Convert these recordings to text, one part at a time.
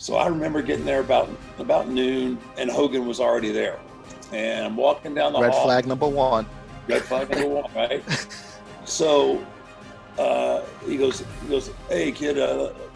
So I remember getting there about noon, and Hogan was already there. And I'm walking down the hall. Red flag number one. Red flag number one, right? So he goes, hey kid,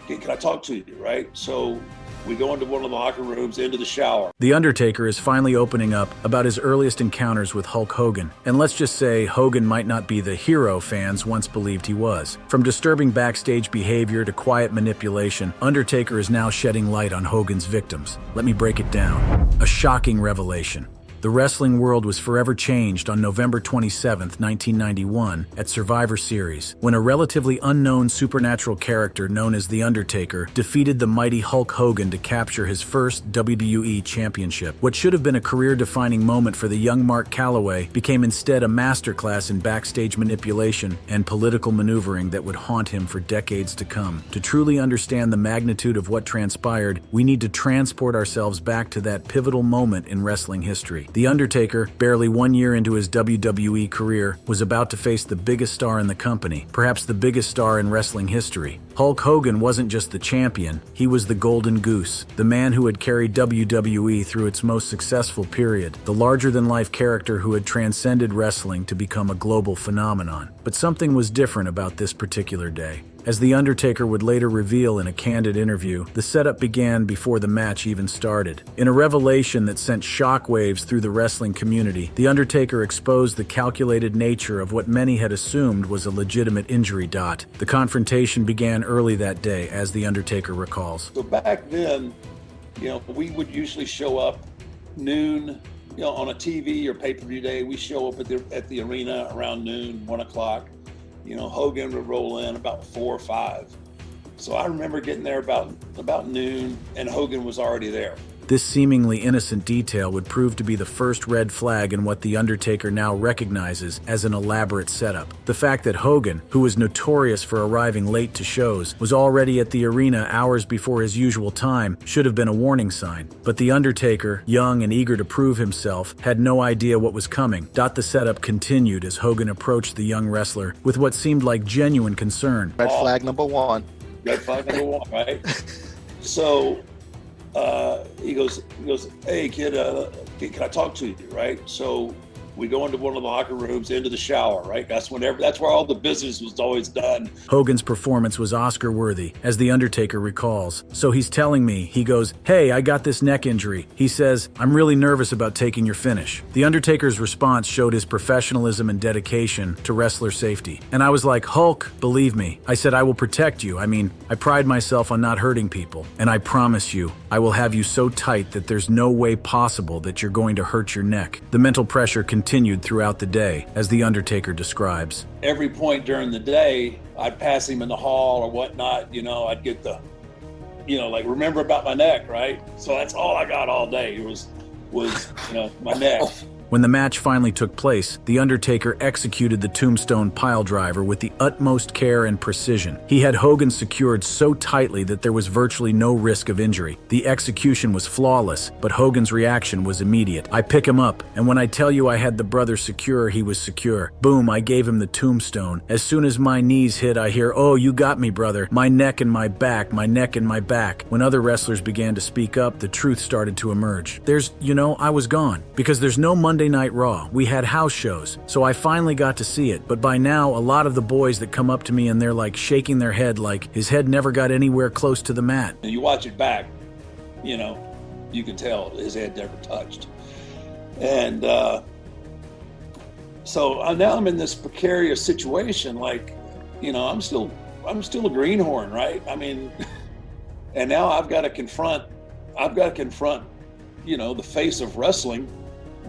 can I talk to you, right? So we go into one of the locker rooms, into the shower. The Undertaker is finally opening up about his earliest encounters with Hulk Hogan. And let's just say Hogan might not be the hero fans once believed he was. From disturbing backstage behavior to quiet manipulation, Undertaker is now shedding light on Hogan's victims. Let me break it down. A shocking revelation. The wrestling world was forever changed on November 27, 1991, at Survivor Series, when a relatively unknown supernatural character known as The Undertaker defeated the mighty Hulk Hogan to capture his first WWE championship. What should have been a career-defining moment for the young Mark Calloway became instead a masterclass in backstage manipulation and political maneuvering that would haunt him for decades to come. To truly understand the magnitude of what transpired, we need to transport ourselves back to that pivotal moment in wrestling history. The Undertaker, barely 1 year into his WWE career, was about to face the biggest star in the company, perhaps the biggest star in wrestling history. Hulk Hogan wasn't just the champion, he was the golden goose, the man who had carried WWE through its most successful period, the larger-than-life character who had transcended wrestling to become a global phenomenon. But something was different about this particular day. As The Undertaker would later reveal in a candid interview, the setup began before the match even started. In a revelation that sent shockwaves through the wrestling community, The Undertaker exposed the calculated nature of what many had assumed was a legitimate injury. The confrontation began early that day, as The Undertaker recalls. So back then, we would usually show up noon, on a TV or pay-per-view day. We show up at the arena around noon, 1 o'clock. Hogan would roll in about 4 or 5. So I remember getting there about noon, and Hogan was already there. This seemingly innocent detail would prove to be the first red flag in what The Undertaker now recognizes as an elaborate setup. The fact that Hogan, who was notorious for arriving late to shows, was already at the arena hours before his usual time should have been a warning sign. But The Undertaker, young and eager to prove himself, had no idea what was coming. The setup continued as Hogan approached the young wrestler with what seemed like genuine concern. Red flag number one. Red flag number one, right? So he goes, hey kid, can I talk to you, right? So we go into one of the locker rooms, into the shower, right? That's where all the business was always done. Hogan's performance was Oscar-worthy, as The Undertaker recalls. So he's telling me, he goes, hey, I got this neck injury. He says, I'm really nervous about taking your finish. The Undertaker's response showed his professionalism and dedication to wrestler safety. And I was like, Hulk, believe me. I said, I will protect you. I pride myself on not hurting people. And I promise you, I will have you so tight that there's no way possible that you're going to hurt your neck. The mental pressure continued throughout the day, as The Undertaker describes. Every point during the day, I'd pass him in the hall or whatnot, I'd get the, remember about my neck, right? So that's all I got all day was my neck. When the match finally took place, The Undertaker executed the tombstone piledriver with the utmost care and precision. He had Hogan secured so tightly that there was virtually no risk of injury. The execution was flawless, but Hogan's reaction was immediate. I pick him up, and when I tell you I had the brother secure, he was secure. Boom, I gave him the tombstone. As soon as my knees hit, I hear, oh, you got me, brother. My neck and my back, my neck and my back. When other wrestlers began to speak up, the truth started to emerge. I was gone, because there's no Monday Night Raw. We had house shows, so I finally got to see it. But by now, a lot of the boys that come up to me and they're like shaking their head like his head never got anywhere close to the mat. And you watch it back, you can tell his head never touched. And so now I'm in this precarious situation. I'm still a greenhorn, right? And now I've got to confront, the face of wrestling,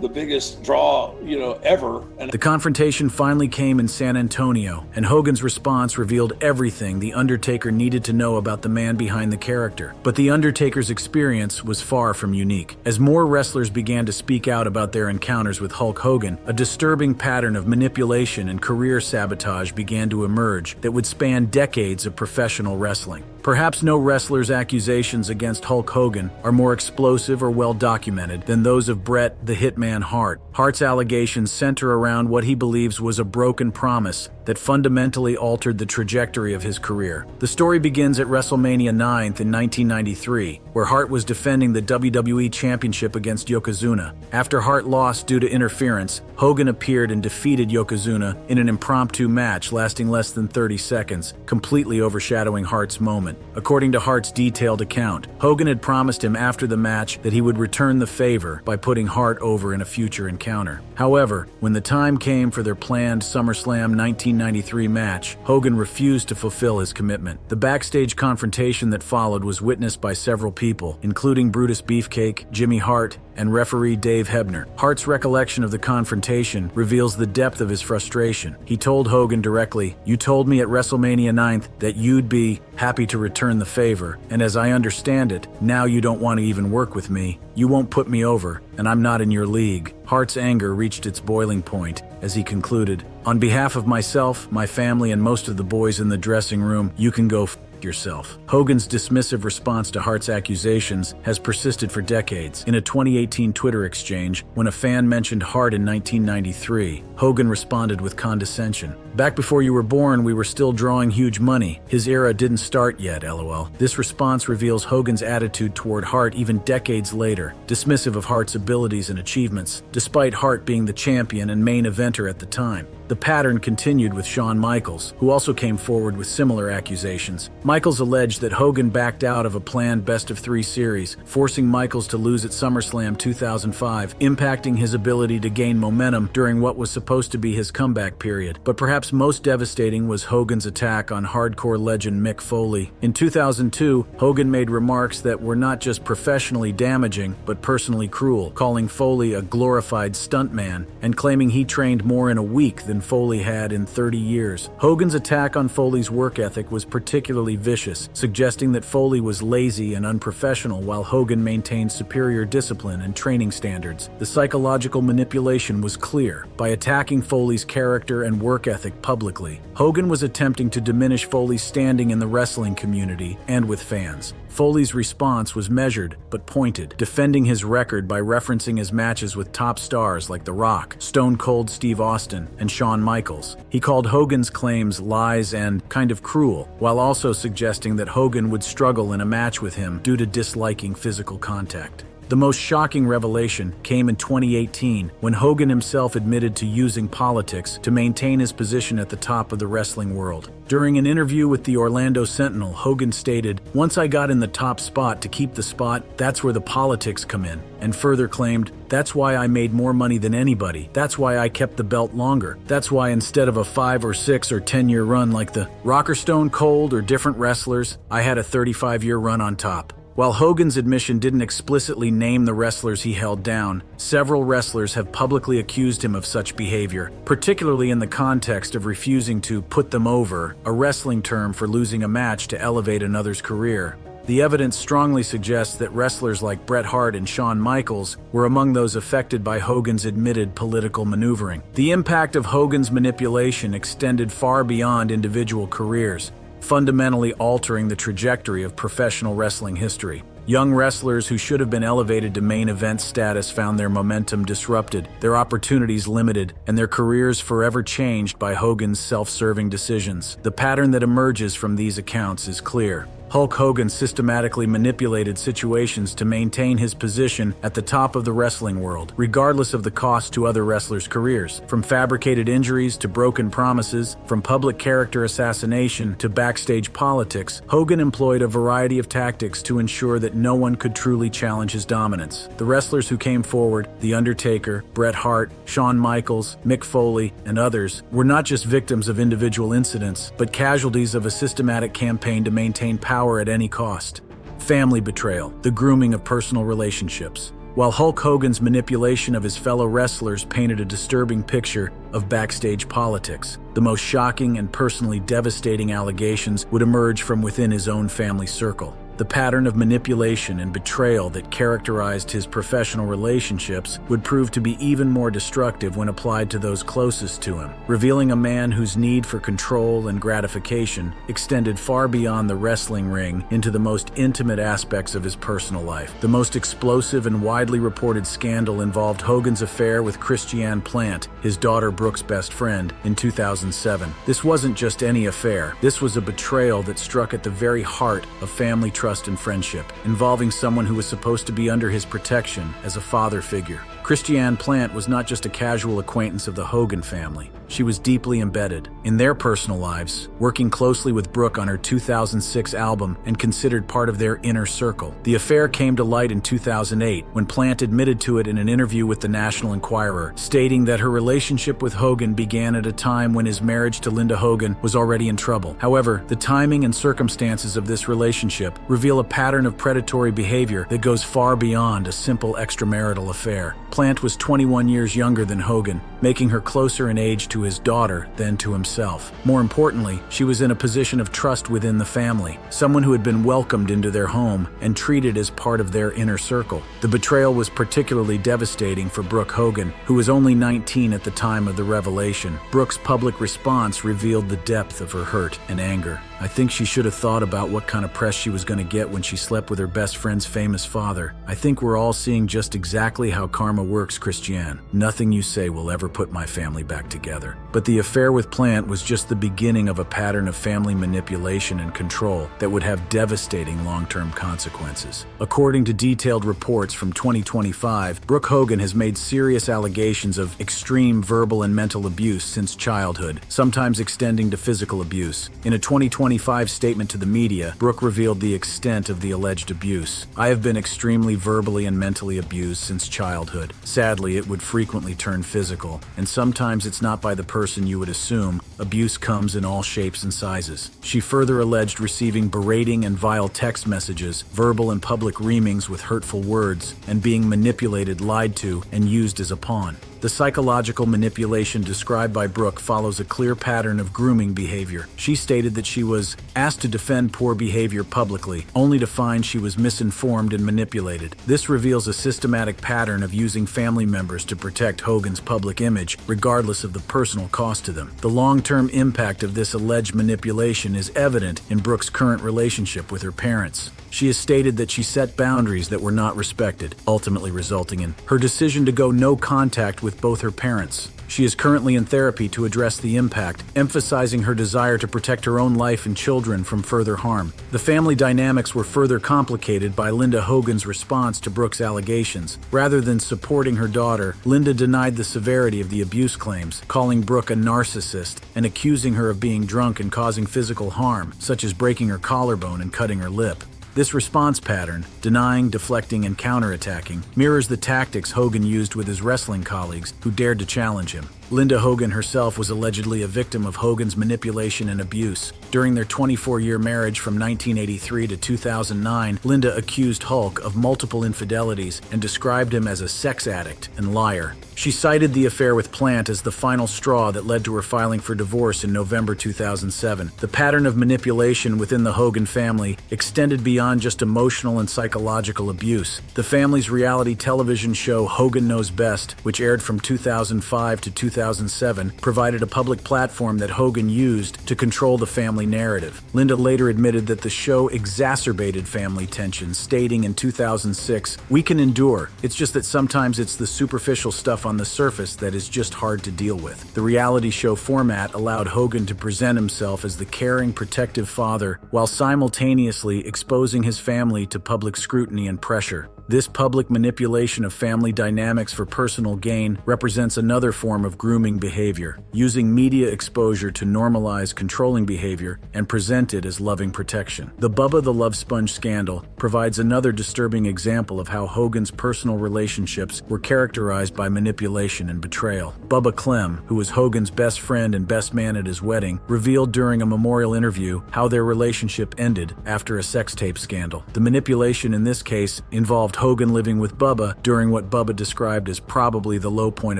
the biggest draw, ever. And the confrontation finally came in San Antonio, and Hogan's response revealed everything The Undertaker needed to know about the man behind the character. But The Undertaker's experience was far from unique. As more wrestlers began to speak out about their encounters with Hulk Hogan, a disturbing pattern of manipulation and career sabotage began to emerge that would span decades of professional wrestling. Perhaps no wrestler's accusations against Hulk Hogan are more explosive or well-documented than those of Bret the Hitman Hart. Hart's allegations center around what he believes was a broken promise that fundamentally altered the trajectory of his career. The story begins at WrestleMania 9th in 1993, where Hart was defending the WWE Championship against Yokozuna. After Hart lost due to interference, Hogan appeared and defeated Yokozuna in an impromptu match lasting less than 30 seconds, completely overshadowing Hart's moment. According to Hart's detailed account, Hogan had promised him after the match that he would return the favor by putting Hart over in a future encounter. However, when the time came for their planned SummerSlam 1993 match, Hogan refused to fulfill his commitment. The backstage confrontation that followed was witnessed by several people, including Brutus Beefcake, Jimmy Hart, and referee Dave Hebner. Hart's recollection of the confrontation reveals the depth of his frustration. He told Hogan directly, "You told me at WrestleMania 9th that you'd be happy to return the favor, and as I understand it, now you don't want to even work with me. You won't put me over, and I'm not in your league." Hart's anger reached its boiling point as he concluded, "On behalf of myself, my family, and most of the boys in the dressing room, you can go yourself." Hogan's dismissive response to Hart's accusations has persisted for decades. In a 2018 Twitter exchange, when a fan mentioned Hart in 1993, Hogan responded with condescension. "Back before you were born, we were still drawing huge money. His era didn't start yet, lol." This response reveals Hogan's attitude toward Hart even decades later, dismissive of Hart's abilities and achievements, despite Hart being the champion and main eventer at the time. The pattern continued with Shawn Michaels, who also came forward with similar accusations. Michaels alleged that Hogan backed out of a planned best-of-3 series, forcing Michaels to lose at SummerSlam 2005, impacting his ability to gain momentum during what was supposed to be his comeback period. But perhaps most devastating was Hogan's attack on hardcore legend Mick Foley. In 2002, Hogan made remarks that were not just professionally damaging, but personally cruel, calling Foley a glorified stuntman and claiming he trained more in a week than Foley had in 30 years. Hogan's attack on Foley's work ethic was particularly vicious, suggesting that Foley was lazy and unprofessional while Hogan maintained superior discipline and training standards. The psychological manipulation was clear. By attacking Foley's character and work ethic publicly, Hogan was attempting to diminish Foley's standing in the wrestling community and with fans. Foley's response was measured but pointed, defending his record by referencing his matches with top stars like The Rock, Stone Cold Steve Austin, and Shawn Michaels. He called Hogan's claims lies and kind of cruel, while also suggesting that Hogan would struggle in a match with him due to disliking physical contact. The most shocking revelation came in 2018 when Hogan himself admitted to using politics to maintain his position at the top of the wrestling world. During an interview with the Orlando Sentinel, Hogan stated, "Once I got in the top spot to keep the spot, that's where the politics come in," and further claimed, "That's why I made more money than anybody. That's why I kept the belt longer. That's why instead of a 5 or 6 or 10-year run like the Rock or Stone Cold or different wrestlers, I had a 35-year run on top." While Hogan's admission didn't explicitly name the wrestlers he held down, several wrestlers have publicly accused him of such behavior, particularly in the context of refusing to put them over, a wrestling term for losing a match to elevate another's career. The evidence strongly suggests that wrestlers like Bret Hart and Shawn Michaels were among those affected by Hogan's admitted political maneuvering. The impact of Hogan's manipulation extended far beyond individual careers, fundamentally altering the trajectory of professional wrestling history. Young wrestlers who should have been elevated to main event status found their momentum disrupted, their opportunities limited, and their careers forever changed by Hogan's self-serving decisions. The pattern that emerges from these accounts is clear. Hulk Hogan systematically manipulated situations to maintain his position at the top of the wrestling world, regardless of the cost to other wrestlers' careers. From fabricated injuries to broken promises, from public character assassination to backstage politics, Hogan employed a variety of tactics to ensure that no one could truly challenge his dominance. The wrestlers who came forward, The Undertaker, Bret Hart, Shawn Michaels, Mick Foley, and others, were not just victims of individual incidents, but casualties of a systematic campaign to maintain power at any cost. Family betrayal, the grooming of personal relationships. While Hulk Hogan's manipulation of his fellow wrestlers painted a disturbing picture of backstage politics, the most shocking and personally devastating allegations would emerge from within his own family circle. The pattern of manipulation and betrayal that characterized his professional relationships would prove to be even more destructive when applied to those closest to him, revealing a man whose need for control and gratification extended far beyond the wrestling ring into the most intimate aspects of his personal life. The most explosive and widely reported scandal involved Hogan's affair with Christiane Plant, his daughter Brooke's best friend, in 2007. This wasn't just any affair. This was a betrayal that struck at the very heart of family trust and friendship, involving someone who was supposed to be under his protection as a father figure. Christiane Plant was not just a casual acquaintance of the Hogan family. She was deeply embedded in their personal lives, working closely with Brooke on her 2006 album and considered part of their inner circle. The affair came to light in 2008 when Plant admitted to it in an interview with the National Enquirer, stating that her relationship with Hogan began at a time when his marriage to Linda Hogan was already in trouble. However, the timing and circumstances of this relationship reveal a pattern of predatory behavior that goes far beyond a simple extramarital affair. Plant was 21 years younger than Hogan, making her closer in age to his daughter than to himself. More importantly, she was in a position of trust within the family, someone who had been welcomed into their home and treated as part of their inner circle. The betrayal was particularly devastating for Brooke Hogan, who was only 19 at the time of the revelation. Brooke's public response revealed the depth of her hurt and anger. "I think she should have thought about what kind of press she was going to get when she slept with her best friend's famous father. I think we're all seeing just exactly how karma works, Christiane. Nothing you say will ever put my family back together." But the affair with Plant was just the beginning of a pattern of family manipulation and control that would have devastating long-term consequences. According to detailed reports from 2025, Brooke Hogan has made serious allegations of extreme verbal and mental abuse since childhood, sometimes extending to physical abuse. In a 2025 statement to the media, Brooke revealed the extent of the alleged abuse. "I have been extremely verbally and mentally abused since childhood. Sadly, it would frequently turn physical, and sometimes it's not by the person you would assume. Abuse comes in all shapes and sizes." She further alleged receiving berating and vile text messages, verbal and public reamings with hurtful words, and being manipulated, lied to, and used as a pawn. The psychological manipulation described by Brooke follows a clear pattern of grooming behavior. She stated that she was asked to defend poor behavior publicly, only to find she was misinformed and manipulated. This reveals a systematic pattern of using family members to protect Hogan's public image, regardless of the personal cost to them. The long-term impact of this alleged manipulation is evident in Brooke's current relationship with her parents. She has stated that she set boundaries that were not respected, ultimately resulting in her decision to go no contact with both her parents. She is currently in therapy to address the impact, emphasizing her desire to protect her own life and children from further harm. The family dynamics were further complicated by Linda Hogan's response to Brooke's allegations. Rather than supporting her daughter, Linda denied the severity of the abuse claims, calling Brooke a narcissist and accusing her of being drunk and causing physical harm, such as breaking her collarbone and cutting her lip. This response pattern, denying, deflecting, and counterattacking, mirrors the tactics Hogan used with his wrestling colleagues who dared to challenge him. Linda Hogan herself was allegedly a victim of Hogan's manipulation and abuse. During their 24-year marriage from 1983 to 2009, Linda accused Hulk of multiple infidelities and described him as a sex addict and liar. She cited the affair with Plant as the final straw that led to her filing for divorce in November 2007. The pattern of manipulation within the Hogan family extended beyond just emotional and psychological abuse. The family's reality television show Hogan Knows Best, which aired from 2005 to 2007, provided a public platform that Hogan used to control the family narrative. Linda later admitted that the show exacerbated family tensions, stating in 2006, "We can endure. It's just that sometimes it's the superficial stuff on the surface that is just hard to deal with." The reality show format allowed Hogan to present himself as the caring, protective father while simultaneously exposing his family to public scrutiny and pressure. This public manipulation of family dynamics for personal gain represents another form of grooming behavior, using media exposure to normalize controlling behavior and present it as loving protection. The Bubba the Love Sponge scandal provides another disturbing example of how Hogan's personal relationships were characterized by manipulation and betrayal. Bubba Clem, who was Hogan's best friend and best man at his wedding, revealed during a memorial interview how their relationship ended after a sex tape scandal. The manipulation in this case involved Hogan living with Bubba during what Bubba described as probably the low point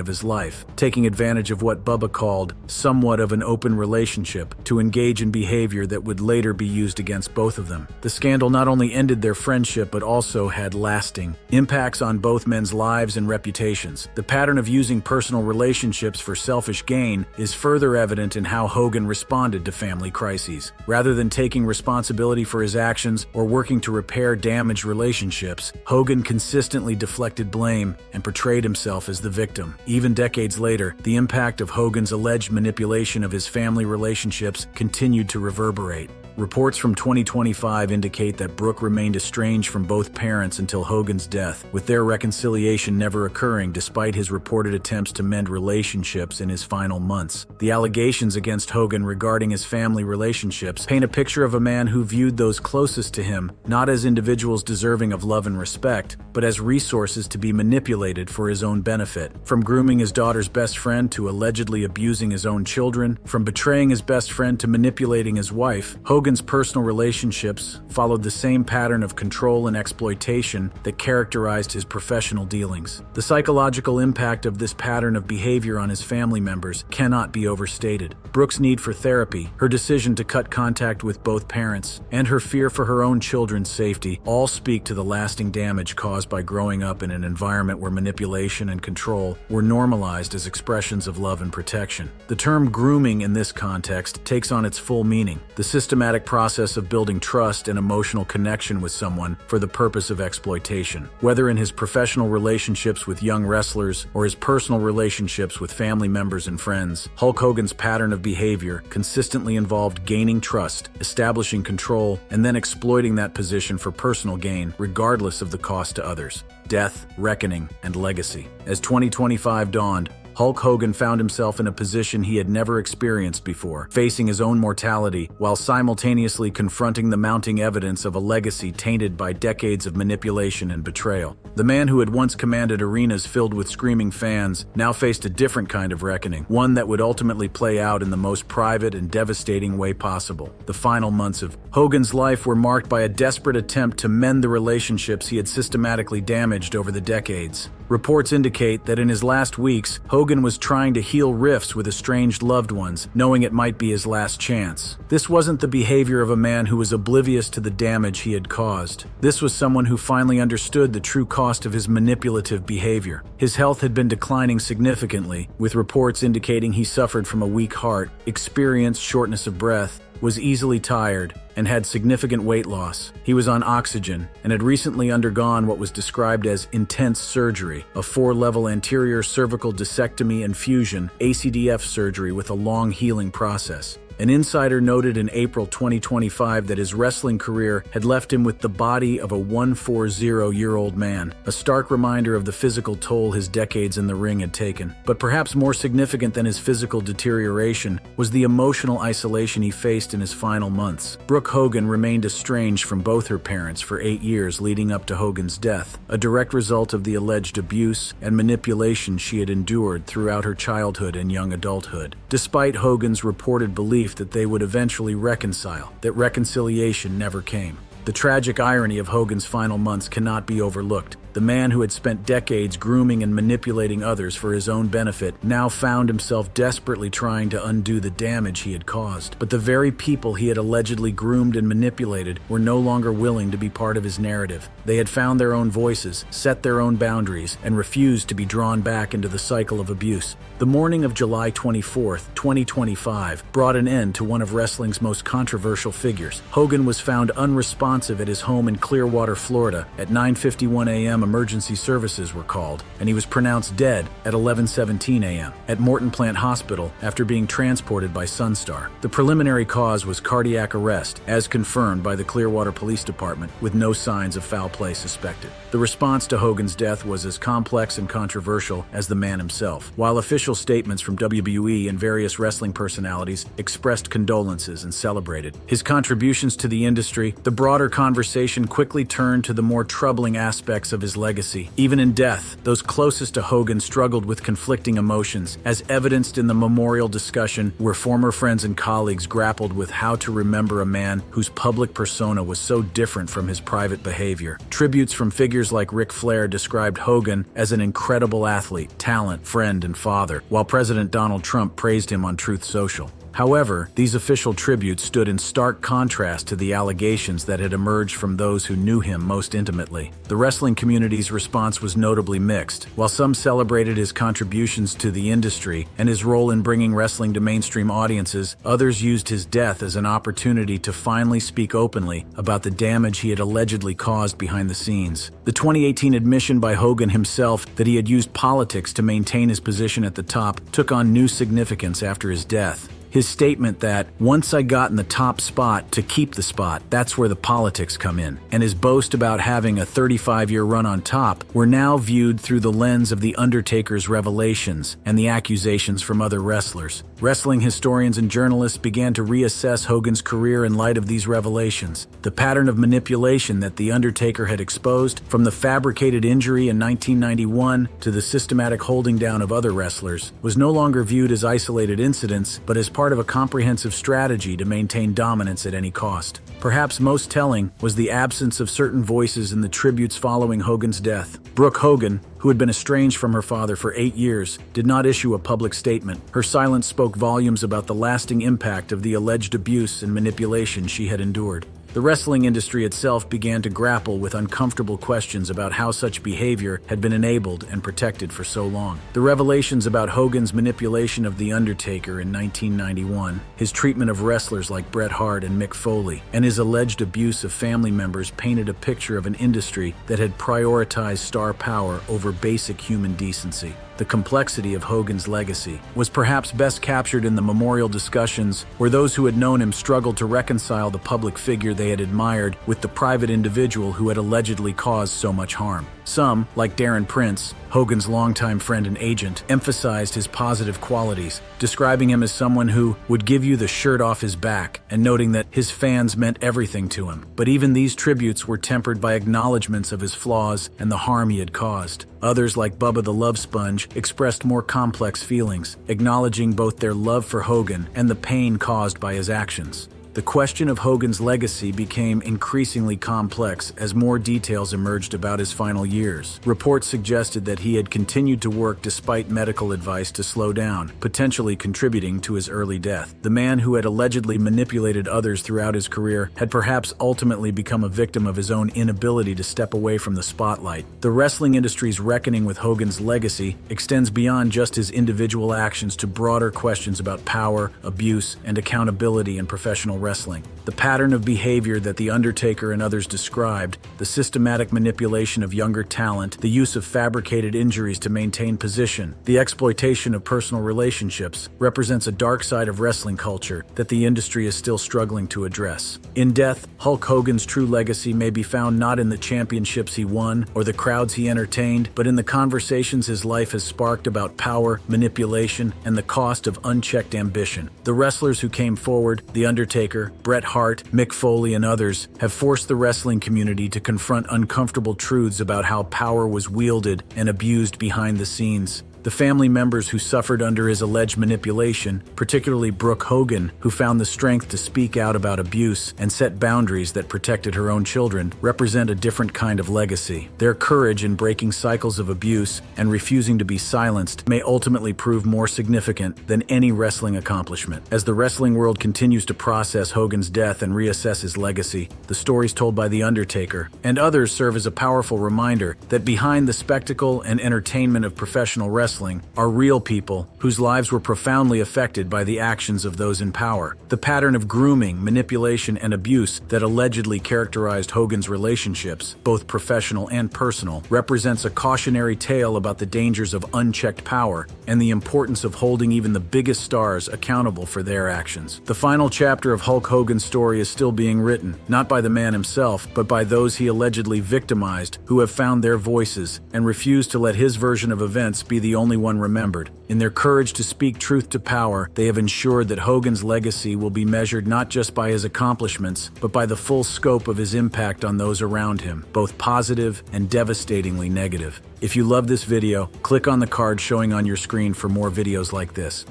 of his life, taking advantage of what Bubba called somewhat of an open relationship to engage in behavior that would later be used against both of them. The scandal not only ended their friendship but also had lasting impacts on both men's lives and reputations. The pattern of using personal relationships for selfish gain is further evident in how Hogan responded to family crises. Rather than taking responsibility for his actions or working to repair damaged relationships, Hogan consistently deflected blame and portrayed himself as the victim. Even decades later, the impact of Hogan's alleged manipulation of his family relationships continued to reverberate. Reports from 2025 indicate that Brooke remained estranged from both parents until Hogan's death, with their reconciliation never occurring despite his reported attempts to mend relationships in his final months. The allegations against Hogan regarding his family relationships paint a picture of a man who viewed those closest to him not as individuals deserving of love and respect, but as resources to be manipulated for his own benefit. From grooming his daughter's best friend to allegedly abusing his own children, from betraying his best friend to manipulating his wife, Hogan's personal relationships followed the same pattern of control and exploitation that characterized his professional dealings. The psychological impact of this pattern of behavior on his family members cannot be overstated. Brooke's need for therapy, her decision to cut contact with both parents, and her fear for her own children's safety all speak to the lasting damage caused by growing up in an environment where manipulation and control were normalized as expressions of love and protection. The term grooming in this context takes on its full meaning: the systematic process of building trust and emotional connection with someone for the purpose of exploitation. Whether in his professional relationships with young wrestlers or his personal relationships with family members and friends, Hulk Hogan's pattern of behavior consistently involved gaining trust, establishing control, and then exploiting that position for personal gain, regardless of the cost to others. Death, reckoning, and legacy. As 2025 dawned, Hulk Hogan found himself in a position he had never experienced before, facing his own mortality while simultaneously confronting the mounting evidence of a legacy tainted by decades of manipulation and betrayal. The man who had once commanded arenas filled with screaming fans now faced a different kind of reckoning, one that would ultimately play out in the most private and devastating way possible. The final months of Hogan's life were marked by a desperate attempt to mend the relationships he had systematically damaged over the decades. Reports indicate that in his last weeks, Hogan was trying to heal rifts with estranged loved ones, knowing it might be his last chance. This wasn't the behavior of a man who was oblivious to the damage he had caused. This was someone who finally understood the true cost of his manipulative behavior. His health had been declining significantly, with reports indicating he suffered from a weak heart, experienced shortness of breath, was easily tired, and had significant weight loss. He was on oxygen and had recently undergone what was described as intense surgery, a 4-level anterior cervical discectomy and fusion (ACDF) surgery with a long healing process. An insider noted in April 2025 that his wrestling career had left him with the body of a 140-year-old man, a stark reminder of the physical toll his decades in the ring had taken. But perhaps more significant than his physical deterioration was the emotional isolation he faced in his final months. Brooke Hogan remained estranged from both her parents for 8 years leading up to Hogan's death, a direct result of the alleged abuse and manipulation she had endured throughout her childhood and young adulthood. Despite Hogan's reported belief that they would eventually reconcile, that reconciliation never came. The tragic irony of Hogan's final months cannot be overlooked. The man who had spent decades grooming and manipulating others for his own benefit now found himself desperately trying to undo the damage he had caused. But the very people he had allegedly groomed and manipulated were no longer willing to be part of his narrative. They had found their own voices, set their own boundaries, and refused to be drawn back into the cycle of abuse. The morning of July 24th, 2025, brought an end to one of wrestling's most controversial figures. Hogan was found unresponsive at his home in Clearwater, Florida. At 9:51 a.m., emergency services were called, and he was pronounced dead at 11:17 a.m. at Morton Plant Hospital after being transported by Sunstar. The preliminary cause was cardiac arrest, as confirmed by the Clearwater Police Department, with no signs of foul play suspected. The response to Hogan's death was as complex and controversial as the man himself. While official statements from WWE and various wrestling personalities expressed condolences and celebrated his contributions to the industry, the broader conversation quickly turned to the more troubling aspects of his his legacy. Even in death, those closest to Hogan struggled with conflicting emotions, as evidenced in the memorial discussion where former friends and colleagues grappled with how to remember a man whose public persona was so different from his private behavior. Tributes from figures like Ric Flair described Hogan as an incredible athlete, talent, friend, and father, while President Donald Trump praised him on Truth Social. However, these official tributes stood in stark contrast to the allegations that had emerged from those who knew him most intimately. The wrestling community's response was notably mixed. While some celebrated his contributions to the industry and his role in bringing wrestling to mainstream audiences, others used his death as an opportunity to finally speak openly about the damage he had allegedly caused behind the scenes. The 2018 admission by Hogan himself that he had used politics to maintain his position at the top took on new significance after his death. His statement that, "Once I got in the top spot to keep the spot, that's where the politics come in," and his boast about having a 35-year run on top were now viewed through the lens of The Undertaker's revelations and the accusations from other wrestlers. Wrestling historians and journalists began to reassess Hogan's career in light of these revelations. The pattern of manipulation that The Undertaker had exposed, from the fabricated injury in 1991 to the systematic holding down of other wrestlers, was no longer viewed as isolated incidents, but as part of a comprehensive strategy to maintain dominance at any cost. Perhaps most telling was the absence of certain voices in the tributes following Hogan's death. Brooke Hogan, who had been estranged from her father for 8 years, did not issue a public statement. Her silence spoke volumes about the lasting impact of the alleged abuse and manipulation she had endured. The wrestling industry itself began to grapple with uncomfortable questions about how such behavior had been enabled and protected for so long. The revelations about Hogan's manipulation of The Undertaker in 1991, his treatment of wrestlers like Bret Hart and Mick Foley, and his alleged abuse of family members painted a picture of an industry that had prioritized star power over basic human decency. The complexity of Hogan's legacy was perhaps best captured in the memorial discussions where those who had known him struggled to reconcile the public figure they had admired with the private individual who had allegedly caused so much harm. Some, like Darren Prince, Hogan's longtime friend and agent, emphasized his positive qualities, describing him as someone who would give you the shirt off his back and noting that his fans meant everything to him. But even these tributes were tempered by acknowledgments of his flaws and the harm he had caused. Others, like Bubba the Love Sponge, expressed more complex feelings, acknowledging both their love for Hogan and the pain caused by his actions. The question of Hogan's legacy became increasingly complex as more details emerged about his final years. Reports suggested that he had continued to work despite medical advice to slow down, potentially contributing to his early death. The man who had allegedly manipulated others throughout his career had perhaps ultimately become a victim of his own inability to step away from the spotlight. The wrestling industry's reckoning with Hogan's legacy extends beyond just his individual actions to broader questions about power, abuse, and accountability in professional wrestling. The pattern of behavior that The Undertaker and others described, the systematic manipulation of younger talent, the use of fabricated injuries to maintain position, the exploitation of personal relationships, represents a dark side of wrestling culture that the industry is still struggling to address. In death, Hulk Hogan's true legacy may be found not in the championships he won or the crowds he entertained, but in the conversations his life has sparked about power, manipulation, and the cost of unchecked ambition. The wrestlers who came forward, The Undertaker, Bret Hart, Mick Foley, and others, have forced the wrestling community to confront uncomfortable truths about how power was wielded and abused behind the scenes. The family members who suffered under his alleged manipulation, particularly Brooke Hogan, who found the strength to speak out about abuse and set boundaries that protected her own children, represent a different kind of legacy. Their courage in breaking cycles of abuse and refusing to be silenced may ultimately prove more significant than any wrestling accomplishment. As the wrestling world continues to process Hogan's death and reassess his legacy, the stories told by The Undertaker and others serve as a powerful reminder that behind the spectacle and entertainment of professional wrestling are real people whose lives were profoundly affected by the actions of those in power. The pattern of grooming, manipulation, and abuse that allegedly characterized Hogan's relationships, both professional and personal, represents a cautionary tale about the dangers of unchecked power and the importance of holding even the biggest stars accountable for their actions. The final chapter of Hulk Hogan's story is still being written, not by the man himself, but by those he allegedly victimized who have found their voices and refused to let his version of events be the only one remembered. In their courage to speak truth to power, they have ensured that Hogan's legacy will be measured not just by his accomplishments, but by the full scope of his impact on those around him, both positive and devastatingly negative. If you love this video, click on the card showing on your screen for more videos like this.